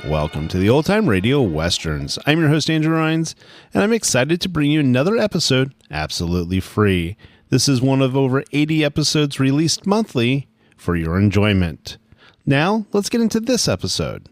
Welcome to the Old Time Radio Westerns. I'm your host, Andrew Rines, and I'm excited to bring you another episode absolutely free. This is one of over 80 episodes released monthly for your enjoyment. Now, let's get into this episode.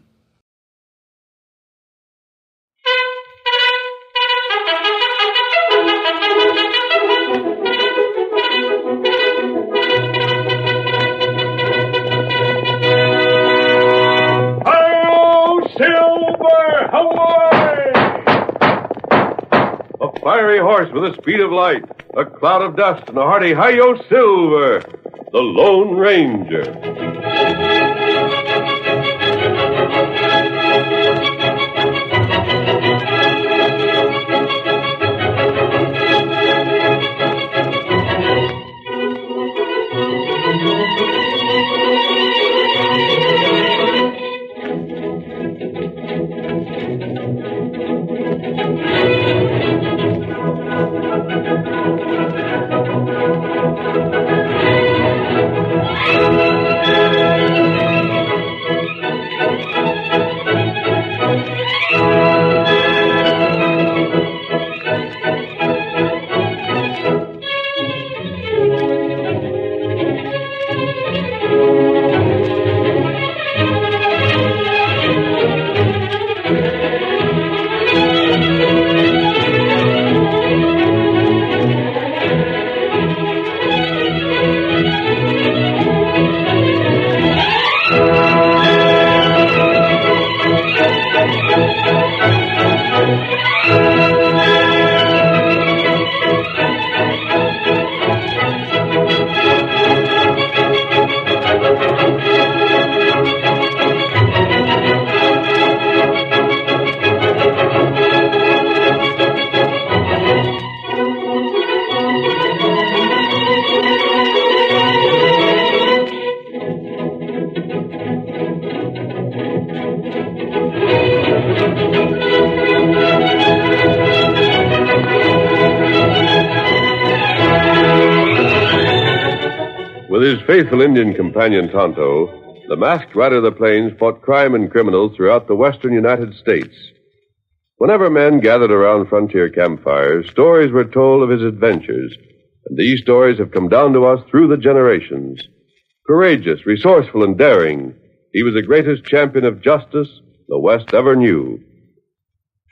Fiery horse with the speed of light, a cloud of dust, and a hearty hi-yo Silver, the Lone Ranger. With his faithful Indian companion Tonto, the masked rider of the plains fought crime and criminals throughout the western United States. Whenever men gathered around frontier campfires, stories were told of his adventures, and these stories have come down to us through the generations. Courageous, resourceful, and daring, he was the greatest champion of justice the West ever knew.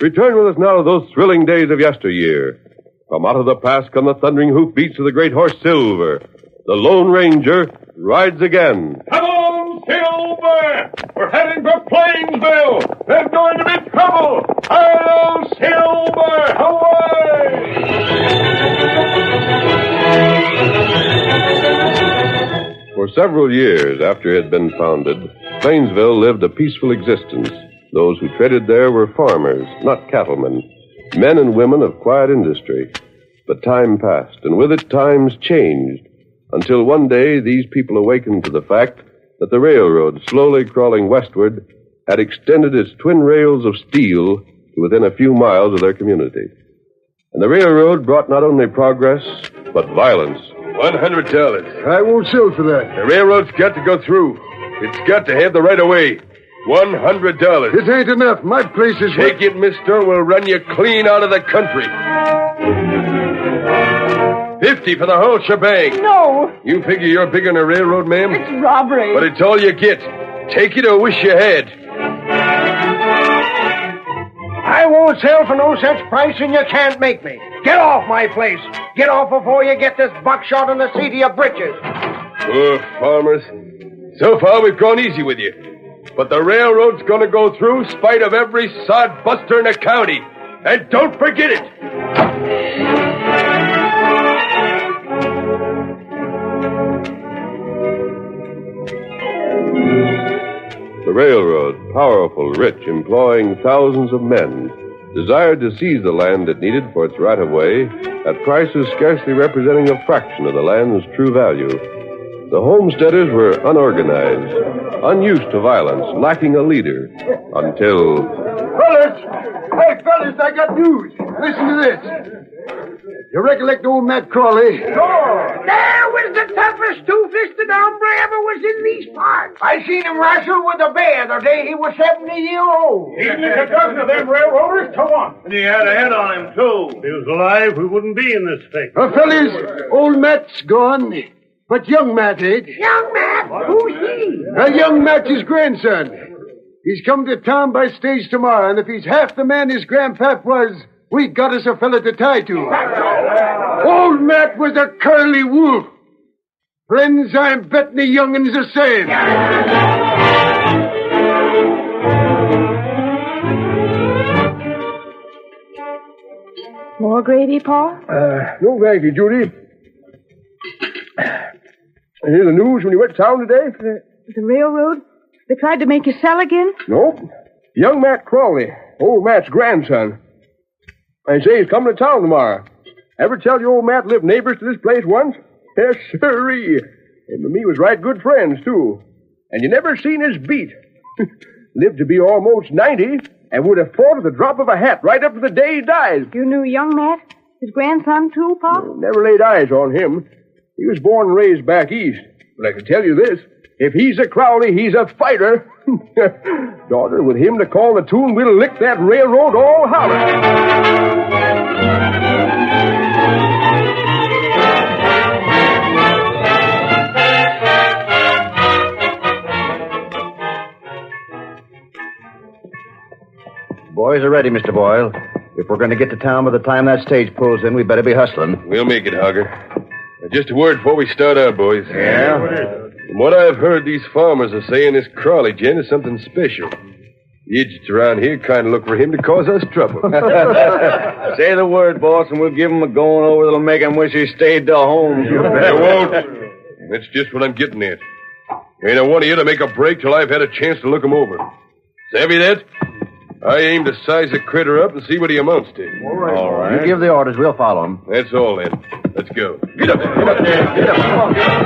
Return with us now to those thrilling days of yesteryear. From out of the past come the thundering hoofbeats of the great horse Silver. The Lone Ranger rides again. Come on, Silver! We're heading for Plainsville! There's going to be trouble! Hello, Silver! Away! For several years after it had been founded, Plainsville lived a peaceful existence. Those who traded there were farmers, not cattlemen, men and women of quiet industry. But time passed, and with it times changed. Until one day, these people awakened to the fact that the railroad, slowly crawling westward, had extended its twin rails of steel to within a few miles of their community. And the railroad brought not only progress, but violence. $100. I won't sell for that. The railroad's got to go through. It's got to have the right of way. $100. It ain't enough. My place is... Take it, mister, or we'll run you clean out of the country. 50 for the whole shebang. No. You figure you're bigger than a railroad, ma'am? It's robbery. But it's all you get. Take it or wish you had. I won't sell for no such price, and you can't make me. Get off my place. Get off before you get this buckshot in the seat of your britches. Poor farmers. So far, we've gone easy with you. But the railroad's going to go through spite of every sodbuster in the county. And don't forget it. The railroad, powerful, rich, employing thousands of men, desired to seize the land it needed for its right-of-way at prices scarcely representing a fraction of the land's true value. The homesteaders were unorganized, unused to violence, lacking a leader, until... fellas, I got news. Listen to this. You recollect old Matt Crowley? Sure. There was the toughest two-fisted hombre ever was in these parts. I seen him wrestle with a bear the day he was 70 years old. Even if a dozen of them railroaders to one. And he had a head on him, too. If he was alive, we wouldn't be in this fix. Fellas, old Matt's gone, but young Matt ain't. Young Matt? Who's he? Young Matt's his grandson. He's come to town by stage tomorrow, and if he's half the man his grandpap was, we got us a fella to tie to. Old Matt was a curly wolf. Friends, I'm betting the young'un's the same. More gravy, Pa? No, thank you, Judy. Hear the news when you went to town today? The railroad? They tried to make you sell again? Nope. Young Matt Crowley, old Matt's grandson. They say he's coming to town tomorrow. Ever tell you old Matt lived neighbors to this place once? Yes, sirree. Him and me was right good friends, too. And you never seen his beat. Lived to be almost 90 and would have fought at the drop of a hat right up to the day he died. You knew young Matt? His grandson, too, Pa? Never laid eyes on him. He was born and raised back east. But I can tell you this. If he's a Crowley, he's a fighter. Daughter, with him to call the tune, we'll lick that railroad all holler. Boys are ready, Mr. Boyle. If we're going to get to town by the time that stage pulls in, we better be hustling. We'll make it, Hogger. Just a word before we start out, boys. Yeah? From what I've heard, these farmers are saying this Crowley gent is something special. The idiots around here kind of look for him to cause us trouble. Say the word, boss, and we'll give him a going over that'll make him wish he stayed to home. You won't. That's just what I'm getting at. Ain't I want you to make a break till I've had a chance to look him over. Savvy that? I aim to size the critter up and see what he amounts to. All right. You give the orders, we'll follow him. That's all, then. Let's go. Get up there. Get up there. Get up. Come on, get up.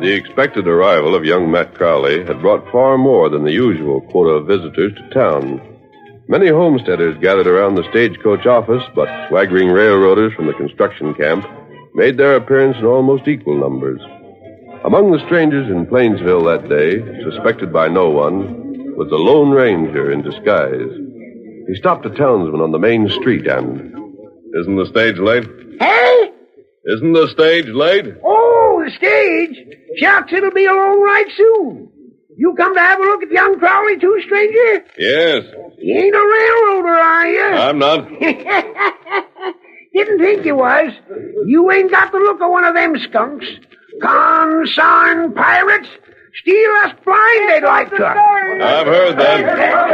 The expected arrival of young Matt Crowley had brought far more than the usual quota of visitors to town. Many homesteaders gathered around the stagecoach office, but swaggering railroaders from the construction camp made their appearance in almost equal numbers. Among the strangers in Plainsville that day, suspected by no one, was the Lone Ranger in disguise. He stopped a townsman on the main street and... Isn't the stage late? Hey? Isn't the stage late? Oh, the stage? Shucks, it'll be along right soon. You come to have a look at young Crowley, too, stranger? Yes. You ain't a railroader, are you? I'm not. Didn't think you was. You ain't got the look of one of them skunks. Consarn pirates. Steal us blind, they'd like to. I've heard that.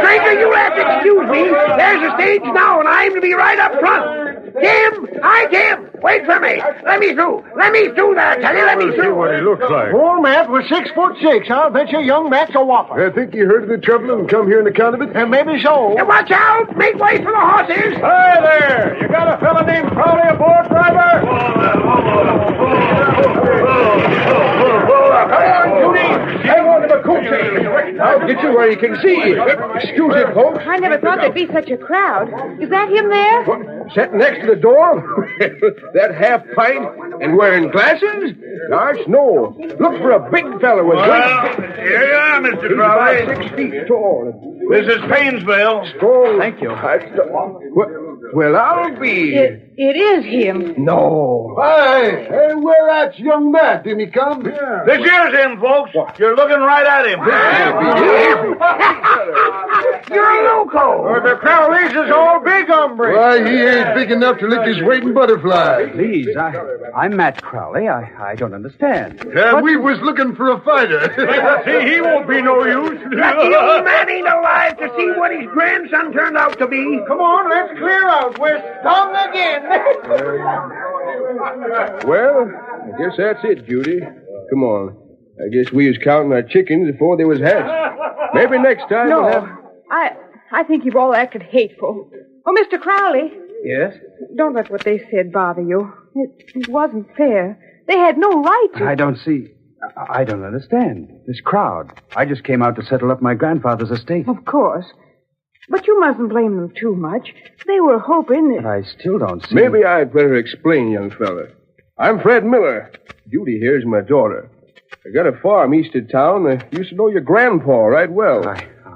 Stranger, you'll have to excuse me. There's a stage now, and I'm to be right up front. Tim! Hi, Tim! Wait for me. Let me through. Let me through there, I tell you. Let me through. What he looks like. Old Matt was 6'6". I'll bet you young Matt's a whopper. I think you heard of the trouble and come here on account of it. And maybe so. Hey, watch out! Make way for the horses! Hi there! You got a fella named Crowley aboard, driver? Come on, Judy. Hang on to the coach. I'll get you where you can see. Excuse me, folks. I never thought there'd be such a crowd. Is that him there? Sitting next to the door? That half pint and wearing glasses? Gosh, no. Look for a big fella with Here you are, Mr. Crowley. 6 feet tall. This is Painesville. Tall. Thank you. Well, I'll be. It is him. No. Hey, where at young Matt? Didn't he come? Yeah. This here's him, folks. You're looking right at him. You're a loco. The Crowleys is all big hombre. Why, he ain't big enough to lick his weight in butterflies. Please, I'm Matt Crowley. I don't understand. We was looking for a fighter. See, he won't be no use. Lucky old man ain't alive to see what his grandson turned out to be. Come on, let's clear out. We're stung again. Well, I guess that's it, Judy. Come on. I guess we was counting our chickens before they was hatched. Maybe next time we'll have... I think you've all acted hateful. Oh, Mr. Crowley, Yes? Don't let what they said bother you. It wasn't fair. They had no right to... I don't understand. This crowd. I just came out to settle up my grandfather's estate. Of course. But you mustn't blame them too much. They were hoping that... But I still don't see... Maybe I'd better explain, young fella. I'm Fred Miller. Judy here's my daughter. I got a farm east of town. I used to know your grandpa right well.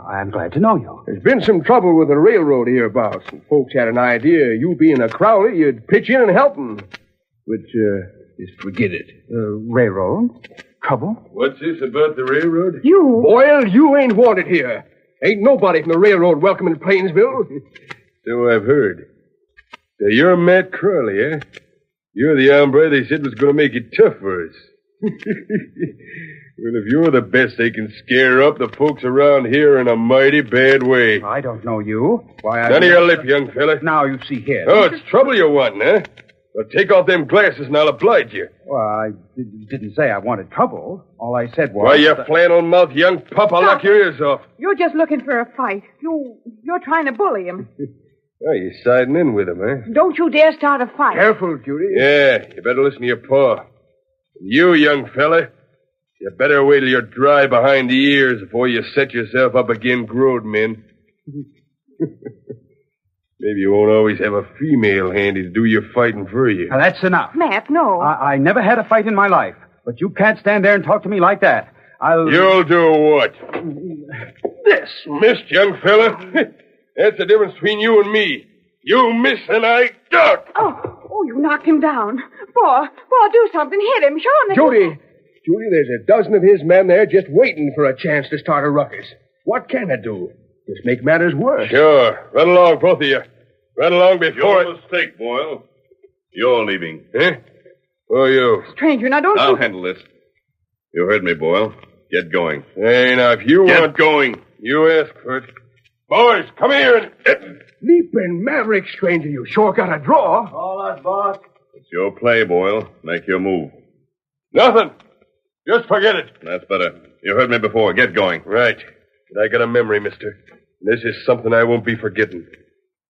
I'm glad to know you. There's been some trouble with the railroad hereabouts, and folks had an idea, you being a Crowley, you'd pitch in and help them. But, just forget it. Railroad? Trouble? What's this about the railroad? You... Boyle, you ain't wanted here. Ain't nobody from the railroad welcome in Plainsville. So I've heard. So you're Matt Crowley, eh? You're the hombre they said was going to make it tough for us. Well, if you're the best they can scare up, the folks around here are in a mighty bad way. I don't know you. Why, None of your lip, young fella. Now, you see here. Oh, it's trouble you want, huh? Well, take off them glasses and I'll oblige you. Well, I didn't say I wanted trouble. All I said was... Why, you flannel mouth young pup, I'll knock your ears off. You're just looking for a fight. You're trying to bully him. Oh, you're siding in with him, eh? Don't you dare start a fight. Careful, Judy. Yeah, you better listen to your pa. You, young fella, you better wait till you're dry behind the ears before you set yourself up again grown men. Maybe you won't always have a female handy to do your fighting for you. Now, that's enough. Matt, no. I never had a fight in my life, but you can't stand there and talk to me like that. You'll do what? Dismissed, young fella. That's the difference between you and me. You miss and I duck. Oh, you knocked him down. Paul, do something. Hit him. Show him. Judy, there's a dozen of his men there just waiting for a chance to start a ruckus. What can I do? Just make matters worse. Sure. Run along, both of you. Run along before Your mistake, Boyle. You're leaving. Eh? Who are you? Stranger, now don't I'll you... handle this. You heard me, Boyle. Get going. Hey, now, if you Get want... going. You ask for it. Boys, come here and... Leaping maverick, stranger, you sure got a draw. All right, boss. It's your play, Boyle. Make your move. Nothing. Just forget it. That's better. You heard me before. Get going. Right. But I got a memory, mister. This is something I won't be forgetting.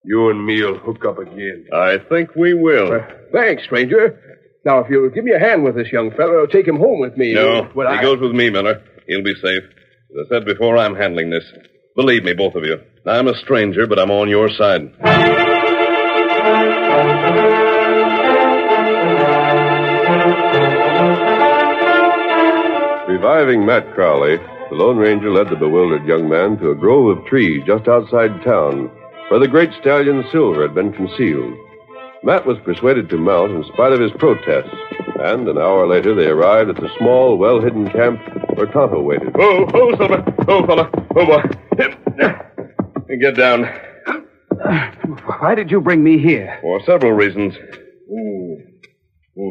You and me'll hook up again. I think we will. Thanks, stranger. Now, if you'll give me a hand with this young fellow, I'll take him home with me. No, he goes with me, Miller. He'll be safe. As I said before, I'm handling this. Believe me, both of you. I'm a stranger, but I'm on your side. Reviving Matt Crowley, the Lone Ranger led the bewildered young man to a grove of trees just outside town, where the great stallion Silver had been concealed. Matt was persuaded to mount in spite of his protests, and an hour later they arrived at the small, well-hidden camp where Tonto waited. Oh, Silver. Oh, fella. Oh, boy. Get down. Why did you bring me here? For several reasons.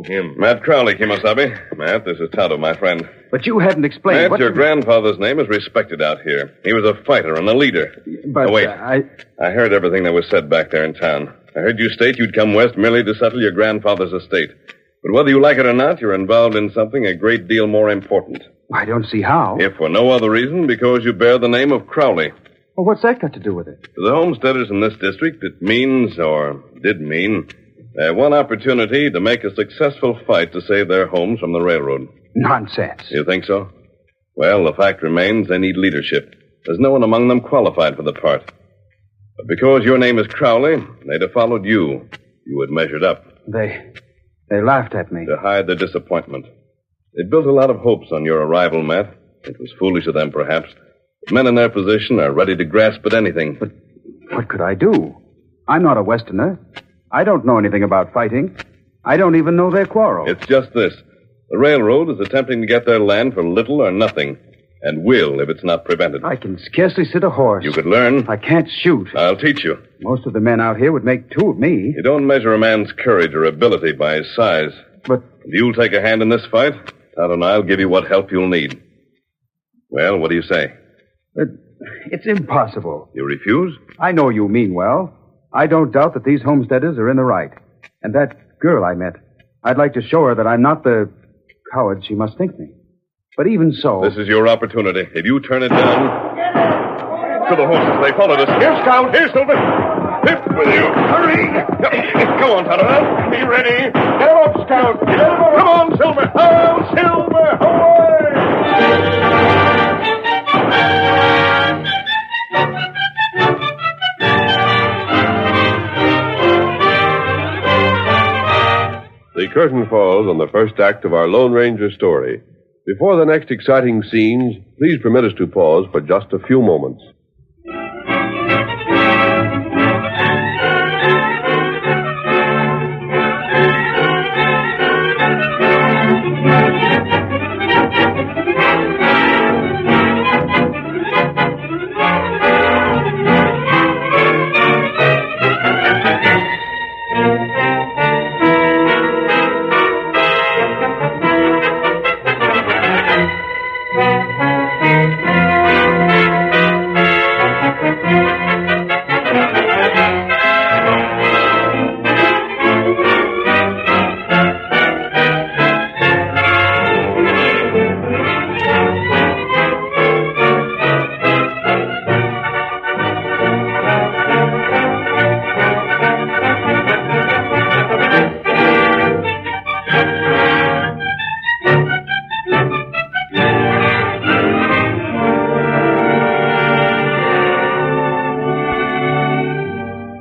Him. Matt Crowley, Kemosabe. Matt, this is Tonto, my friend. But you hadn't explained Matt, what... your grandfather's name is respected out here. He was a fighter and a leader. But, Oh, wait. I heard everything that was said back there in town. I heard you state you'd come west merely to settle your grandfather's estate. But whether you like it or not, you're involved in something a great deal more important. I don't see how. If for no other reason, because you bear the name of Crowley. Well, what's that got to do with it? To the homesteaders in this district, it means, or did mean, one opportunity to make a successful fight to save their homes from the railroad. Nonsense. You think so? Well, the fact remains they need leadership. There's no one among them qualified for the part. But because your name is Crowley, they'd have followed you. You had measured up. They laughed at me. To hide their disappointment. They built a lot of hopes on your arrival, Matt. It was foolish of them, perhaps. But men in their position are ready to grasp at anything. But what could I do? I'm not a Westerner. I don't know anything about fighting. I don't even know their quarrel. It's just this. The railroad is attempting to get their land for little or nothing. And will if it's not prevented. I can scarcely sit a horse. You could learn. I can't shoot. I'll teach you. Most of the men out here would make two of me. You don't measure a man's courage or ability by his size. But If you'll take a hand in this fight, Todd and I'll give you what help you'll need. Well, what do you say? it's impossible. You refuse? I know you mean well. I don't doubt that these homesteaders are in the right. And that girl I met, I'd like to show her that I'm not the coward she must think me. But even so... This is your opportunity. If you turn it down... To the horses. They followed us. Here, Scout. Here, Silver. Pip with you. Hurry. Come on, Tonto. Be ready. Get him up, Scout. Get him up. Come on, Silver. Oh, Silver. Away. The curtain falls on the first act of our Lone Ranger story. Before the next exciting scenes, please permit us to pause for just a few moments.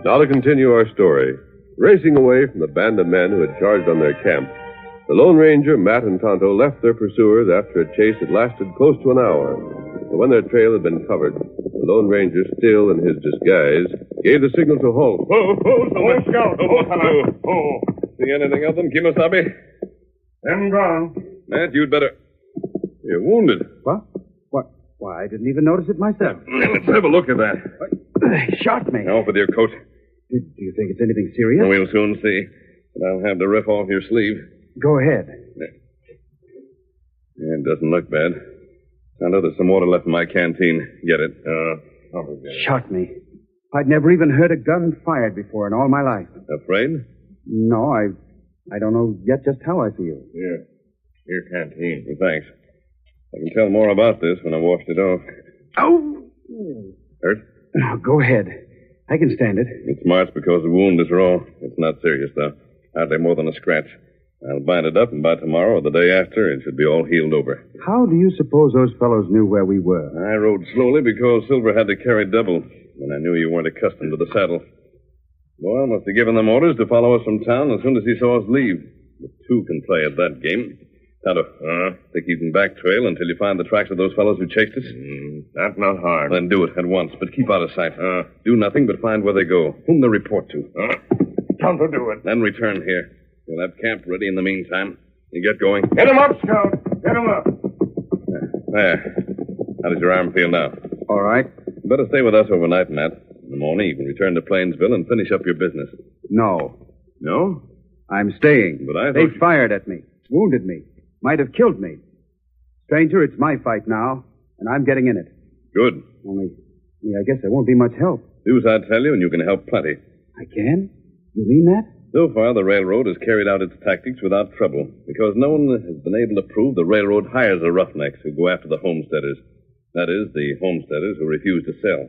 Now to continue our story. Racing away from the band of men who had charged on their camp, the Lone Ranger, Matt, and Tonto left their pursuers after a chase that lasted close to an hour. But when their trail had been covered, the Lone Ranger, still in his disguise, gave the signal to halt. Oh, Scout. Oh. See anything of them, Kimosabe? Them gone. Matt, you'd better... You're wounded. What? What? Why, I didn't even notice it myself. Let's have a look at that. They shot me. Off with your coat. Do you think it's anything serious? We'll soon see. But I'll have the rip off your sleeve. Go ahead. Yeah, it doesn't look bad. Tonto, there's some water left in my canteen. Get it. Shot me. I'd never even heard a gun fired before in all my life. Afraid? No, I don't know yet just how I feel. Here. Your canteen. Well, thanks. I can tell more about this when I washed it off. Oh! Hurt? Now, go ahead. I can stand it. It's marked because the wound is raw. It's not serious, though. Hardly more than a scratch. I'll bind it up, and by tomorrow or the day after, it should be all healed over. How do you suppose those fellows knew where we were? I rode slowly because Silver had to carry double, and I knew you weren't accustomed to the saddle. Boyle must have given them orders to follow us from town as soon as he saw us leave. The two can play at that game. Tonto, think you can backtrail until you find the tracks of those fellows who chased us? That's not hard. Then do it at once, but keep out of sight. Do nothing but find where they go, whom they report to. Tonto, do it. Then return here. We'll have camp ready in the meantime. You get going. Get him up, Scout. Get him up. There. How does your arm feel now? All right. You better stay with us overnight, Matt. In the morning, you can return to Plainsville and finish up your business. No. No? I'm staying. But I thought They fired at me, wounded me, might have killed me. Stranger, it's my fight now, and I'm getting in it. Good. Only I guess there won't be much help. Do as I tell you, and you can help plenty. I can? You mean that? So far, the railroad has carried out its tactics without trouble, because no one has been able to prove the railroad hires the roughnecks who go after the homesteaders. That is, the homesteaders who refuse to sell.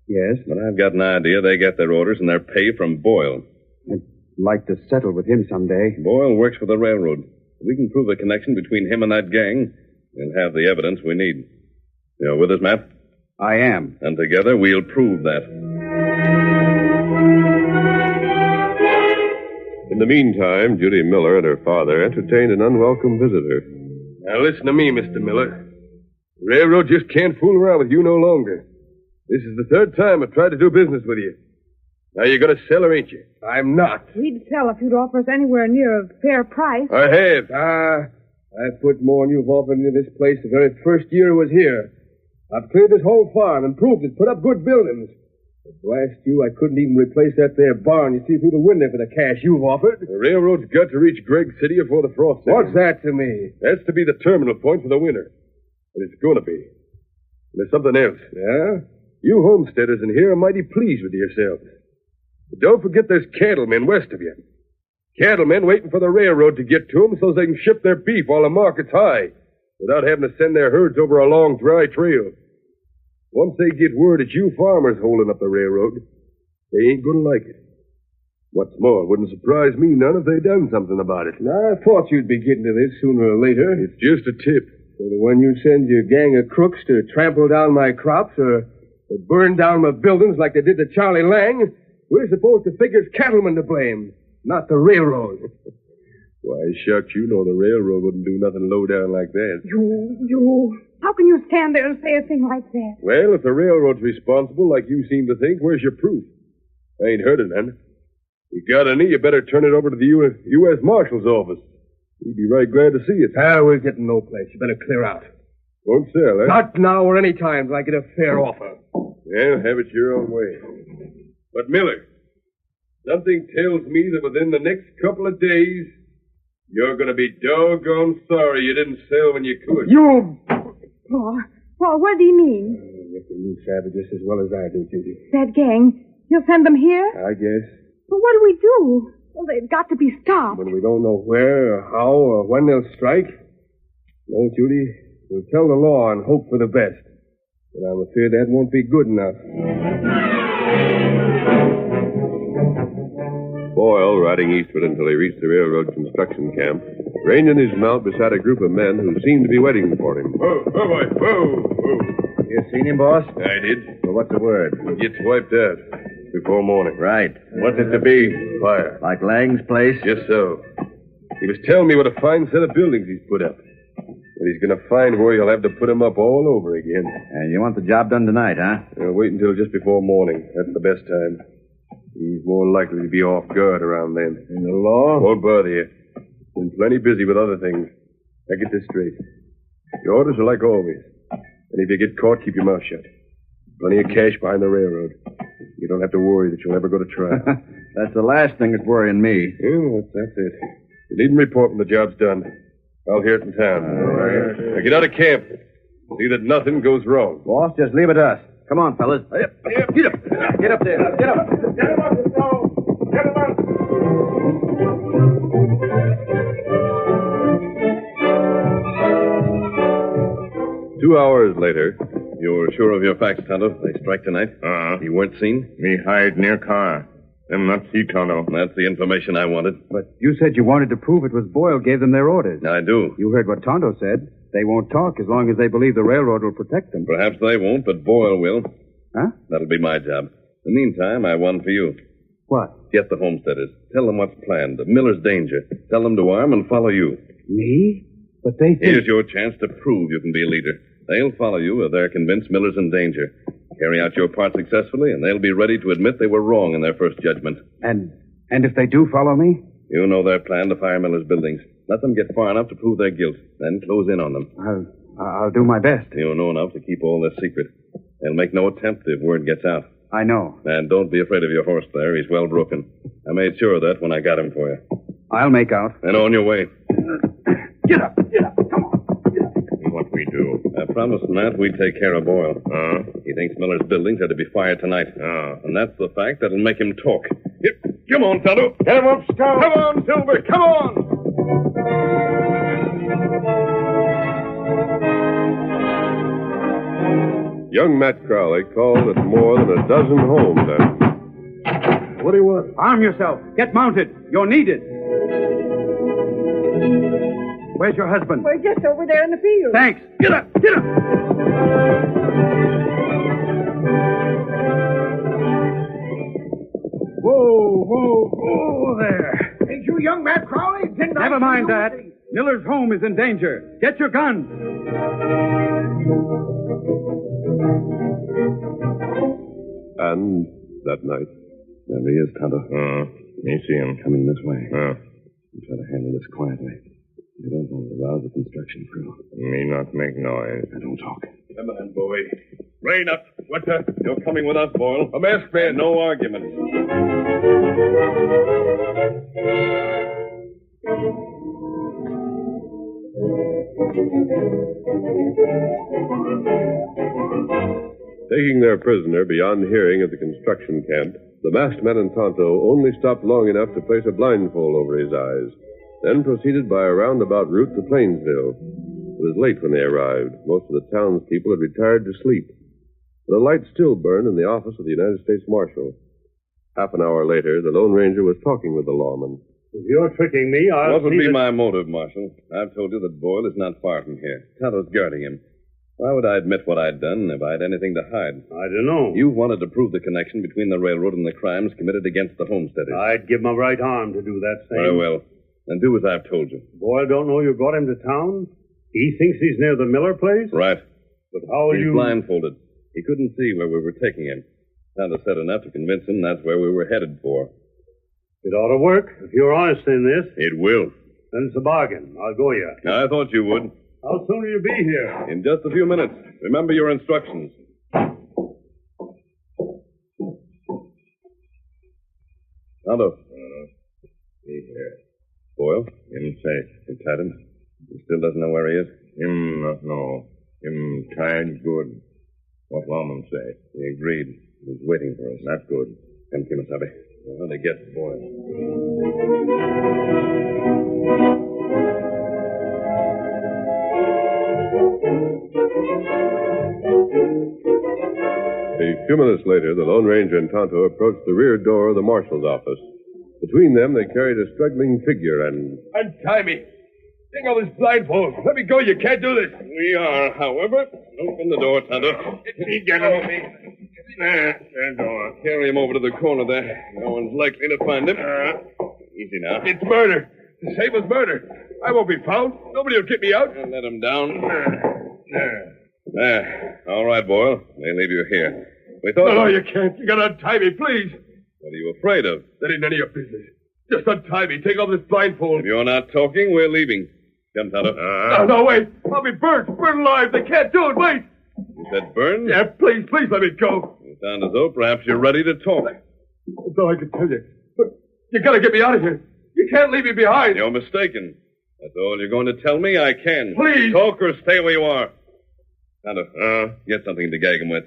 Yes. But I've got an idea they get their orders and their pay from Boyle. I'd like to settle with him someday. Boyle works for the railroad. If we can prove a connection between him and that gang, we'll have the evidence we need. You're with us, Matt? I am. And together we'll prove that. In the meantime, Judy Miller and her father entertained an unwelcome visitor. Now listen to me, Mr. Miller. The railroad just can't fool around with you no longer. This is the third time I've tried to do business with you. Now you're going to sell her, ain't you? I'm not. We'd sell if you'd offer us anywhere near a fair price. I have. I put more than you've offered into this place the very first year I was here. I've cleared this whole farm, improved it, put up good buildings. But blast you, I couldn't even replace that there barn you see through the window for the cash you've offered. The railroad's got to reach Gregg City before the frost settles. What's that to me? That's to be the terminal point for the winter. And it's going to be. And there's something else. Yeah? You homesteaders in here are mighty pleased with yourselves. But don't forget there's cattlemen west of you. Cattlemen waiting for the railroad to get to them so they can ship their beef while the market's high without having to send their herds over a long, dry trail. Once they get word it's you farmers holding up the railroad, They ain't gonna like it. What's more, it wouldn't surprise me none if they done something about it. I thought you'd be getting to this sooner or later. It's just a tip. So the one you send your gang of crooks to trample down my crops or burn down my buildings like they did to Charlie Lang, we're supposed to figure it's cattlemen to blame, not the railroad. Why, shucks, you know the railroad wouldn't do nothing low down like that. You. How can you stand there and say a thing like that? Well, if the railroad's responsible like you seem to think, where's your proof? I ain't heard of none. You got any, you better turn it over to the U.S. Marshal's office. He'd be right glad to see it. We're getting no place. You better clear out. Won't sell, eh? Not now or any time till I get a fair offer. Well, have it your own way. But, Miller, something tells me that within the next couple of days, you're going to be doggone sorry you didn't sell when you could. You... Paul, what do you mean? I reckon you savvy just as well as I do, Judy. That gang, you'll send them here? I guess. Well, what do we do? Well, they've got to be stopped. When we don't know where or how or when they'll strike. No, Judy, we'll tell the law and hope for the best. But I'm afraid that won't be good enough. Boyle, riding eastward until he reached the railroad construction camp, reined in his mount beside a group of men who seemed to be waiting for him. Whoa, boy, whoa. You seen him, boss? I did. Well, what's the word? He gets wiped out before morning. Right. What's it to be? Fire. Like Lang's place? Just so. He was telling me what a fine set of buildings he's put up. But he's going to find where he'll have to put them up all over again. And you want the job done tonight, huh? Wait until just before morning. That's the best time. He's more likely to be off guard around then. And the law? Won't bother you. Been plenty busy with other things. Now get this straight. Your orders are like always. And if you get caught, keep your mouth shut. Plenty of cash behind the railroad. You don't have to worry that you'll ever go to trial. That's the last thing that's worrying me. Yeah, that's it. You needn't report when the job's done. I'll hear it in town. Now get out of camp. See that nothing goes wrong. Boss, just leave it to us. Come on, fellas. Get up. Get up there. Get up. Get him up, Joe! Get him up! 2 hours later, You're sure of your facts, Tonto? They strike tonight? You weren't seen? Me hide near car. Them not see Tonto. That's the information I wanted. But you said you wanted to prove it was Boyle gave them their orders. I do. You heard what Tonto said. They won't talk as long as they believe the railroad will protect them. Perhaps they won't, but Boyle will. Huh? That'll be my job. In the meantime, I have one for you. What? Get the homesteaders. Tell them what's planned. Miller's danger. Tell them to arm and follow you. Me? But they think... Here's your chance to prove you can be a leader. They'll follow you if they're convinced Miller's in danger. Carry out your part successfully, and they'll be ready to admit they were wrong in their first judgment. And if they do follow me? You know their plan to fire Miller's buildings. Let them get far enough to prove their guilt, then close in on them. I'll do my best. You know enough to keep all this secret. They'll make no attempt if word gets out. I know. And don't be afraid of your horse there. He's well broken. I made sure of that when I got him for you. I'll make out. And on your way. Get up. Come on. What we do? I promised Matt we'd take care of Boyle. He thinks Miller's buildings are to be fired tonight. And that's the fact that'll make him talk. Here, come on, Tonto. Get him up, Scout! Come on, Silver. Come on! Young Matt Crowley called at more than a dozen homes. What do you want? Arm yourself. Get mounted. You're needed. Where's your husband? We're just over there in the field. Thanks. Get up. Whoa there. Ain't you young Matt Crowley? Never mind that. Miller's home is in danger. Get your guns. And that night, There he is, Tonto. Me see him. Coming this way. Uh, Try to handle this quietly. You don't want to arouse the construction crew. me not make noise. Now, don't talk. Come on, boy. Rain up. What the? You're coming with us, Boyle. A masked man. No argument. taking their prisoner beyond hearing at the construction camp, the masked man and Tonto only stopped long enough to place a blindfold over his eyes, then proceeded by a roundabout route to Plainsville. It was late when they arrived. Most of the townspeople had retired to sleep. The light still burned in the office of the United States Marshal. Half an hour later, the Lone Ranger was talking with the lawman. If you're tricking me, I'll What would see be that- my motive, Marshal? I've told you that Boyle is not far from here. Tonto's guarding him. Why would I admit what I'd done if I had anything to hide? I don't know. You wanted to prove the connection between the railroad and the crimes committed against the homesteaders. I'd give my right arm to do that same. Very well. Then do as I've told you. Boy, don't know you brought him to town. He thinks he's near the Miller place? Right. But how will He's you... blindfolded. He couldn't see where we were taking him. Tonto said enough to convince him that's where we were headed for. It ought to work. If you're honest in this, It will. then it's a bargain. I'll go you. I thought you would. How soon will you be here? In just a few minutes. Remember your instructions. Tonto. See here. Boyle? Him safe. You tied him? He still doesn't know where he is? Him not know. Him tied good. What lawman say? He agreed. He's waiting for us. Not good. Come, Kimasabi. Well, they get Boyle. A few minutes later, the Lone Ranger and Tonto approached the rear door of the marshal's office. Between them, they carried a struggling figure and... Untie me. Take off this blindfold. Let me go. You can't do this. We are, however. Open the door, Tonto. Get him. There, door. Carry him over to the corner there. No one's likely to find him. Easy now. It's murder. The same as murder. I won't be found. Nobody will get me out. Let him down. There. All right, Boyle. They leave you here. We thought... No, you can't. You gotta untie me, please. What are you afraid of? That ain't none of your business. Just untie me. Take off this blindfold. If you're not talking, we're leaving. Come, Tonto. No, wait. I'll be burnt. Burnt alive. They can't do it. Wait. You said burn? Yeah, please let me go. You sound as though perhaps you're ready to talk. That's all I can tell you. But you gotta get me out of here. You can't leave me behind. You're mistaken. That's all you're going to tell me? I can. Please. Talk or stay where you are. Tonto, get something to gag him with.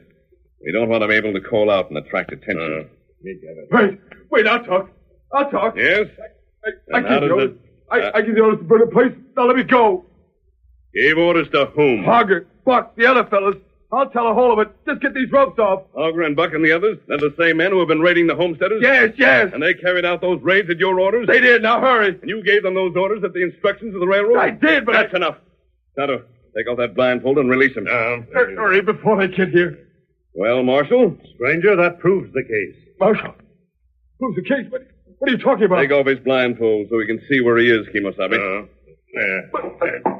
We don't want him able to call out and attract attention. Wait, I'll talk. Yes? I give the orders. I give the orders to burn the place. Now let me go. Gave orders to whom? Hogger, Buck, the other fellas. I'll tell a whole of it. Just get these ropes off. Auger and Buck and the others? They're the same men who have been raiding the homesteaders? Yes. And they carried out those raids at your orders? They did. Now hurry. And you gave them those orders at the instructions of the railroad? I did, but That's enough. Tonto, take off that blindfold and release him. Hurry before they get here. Well, Marshal? Stranger, that proves the case. Marshal, proves the case. What are you talking about? Take off his blindfold so we can see where he is, Kimosabe.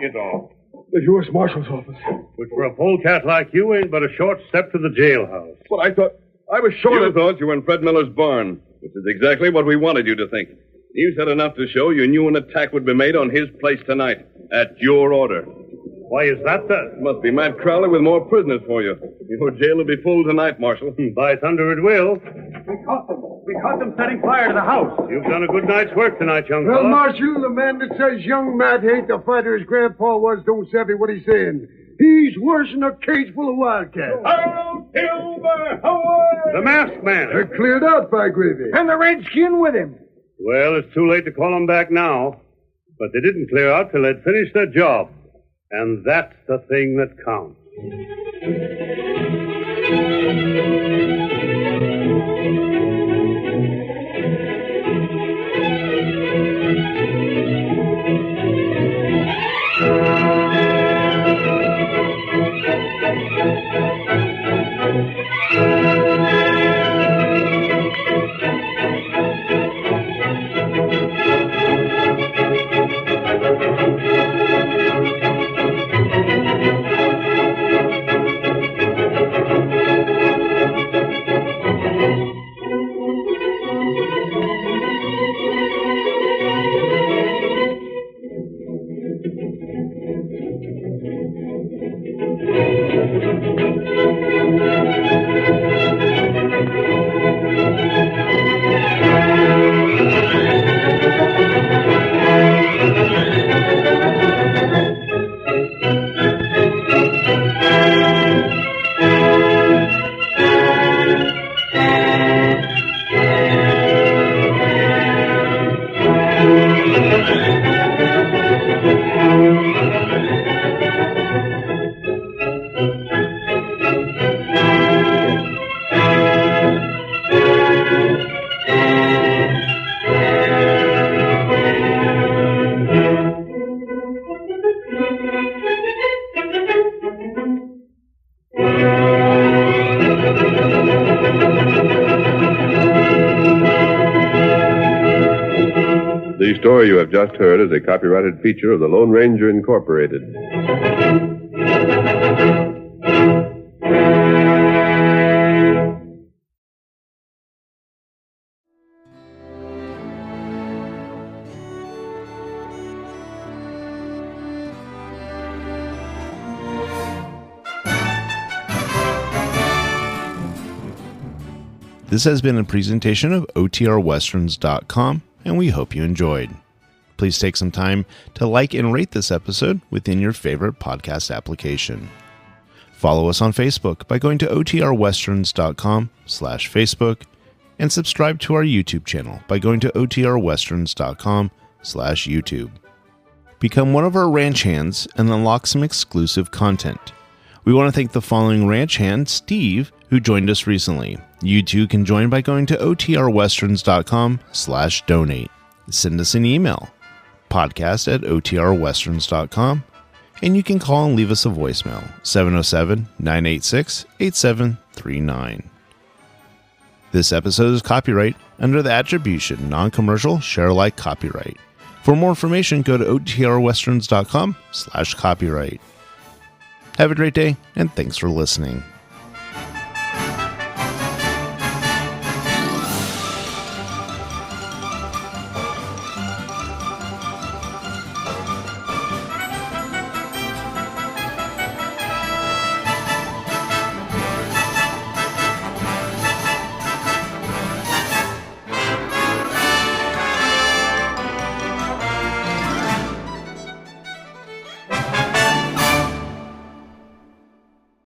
Get off. The U.S. Marshal's office. Which for a polecat like you ain't but a short step to the jailhouse. Well, I thought... I was sure You thought you were in Fred Miller's barn, which is exactly what we wanted you to think. You said enough to show you knew an attack would be made on his place tonight, at your order. Why is that, It must be Matt Crowley with more prisoners for you. Your jail will be full tonight, Marshal. By thunder it will. We caught them setting fire to the house. You've done a good night's work tonight, young Well, fella. Marshal, the man that says young Matt ain't the fighter his grandpa was don't savvy what he's saying. He's worse than a cage full of wildcats. Harold Silver, away! The masked man. They're cleared out, by gravy. And the redskin with him. Well, it's too late to call them back now. But they didn't clear out till they'd finished their job. And that's the thing that counts. The story you have just heard is a copyrighted feature of the Lone Ranger Incorporated. This has been a presentation of OTRWesterns.com, and we hope you enjoyed. Please take some time to like and rate this episode within your favorite podcast application. Follow us on Facebook by going to OTRWesterns.com/Facebook, and subscribe to our YouTube channel by going to OTRWesterns.com/YouTube. Become one of our ranch hands and unlock some exclusive content. We want to thank the following ranch hand, Steve, who joined us recently. You too can join by going to OTRWesterns.com/donate. Send us an email, podcast@OTRWesterns.com, and you can call and leave us a voicemail, 707-986-8739. This episode is copyright under the attribution, non-commercial, share-alike copyright. For more information, go to OTRWesterns.com/copyright. Have a great day, and thanks for listening.